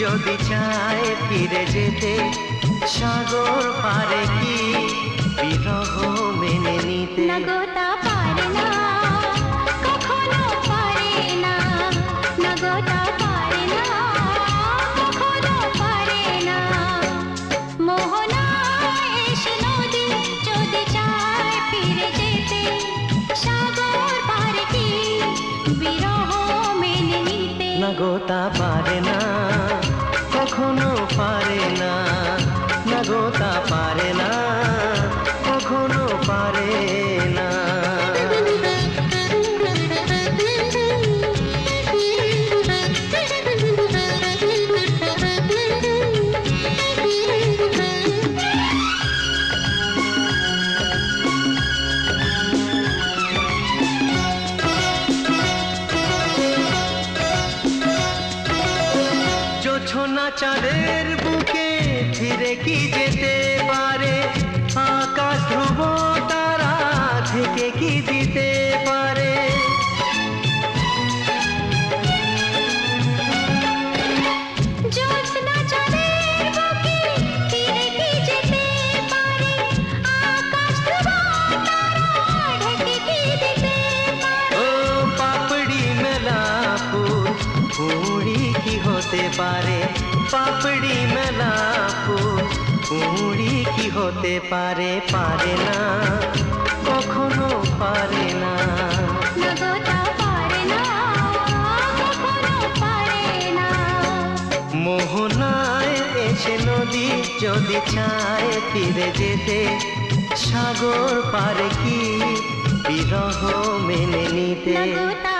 যদি চায় ফিরে যেতে, সাগর পারে কি বিরহ মেনে নিতে? না গো তা পারে না, কখনো পারে না। না গো তা পারে না, কখনো পারে না। মোহনায় এসে নদী যদি চায় ফিরে যেতে, সাগর পারে কি বিরহ মেনে নিতে? না গো তা পারে না, কখনো পারে না। না গো তা পারে না, কখনো পারে না। জোছনা চাঁদের বুকে ফিরে কি যেতে পারে? আকাশ ধ্রুব তারা থেকে কি দিতে পারে? জ্যোৎস্না চাঁদের বুকে ফিরে কি যেতে পারে? আকাশ ধ্রুব তারা ঢেকে কি দিতে পারে? ও পাপড়ি মেলা ফুল কুঁড়ি কি হতে পারে? পাপড়ি মেলা ফুল কুঁড়ি কি হতে পারে? পারে না, কখনো পারে না। না গো তা পারে না, কখনো পারে না। মোহনায় এসে নদী যদি চায় ফিরে যেতে, সাগর পারে কি বিরহ মেনে নিতে? না গো তা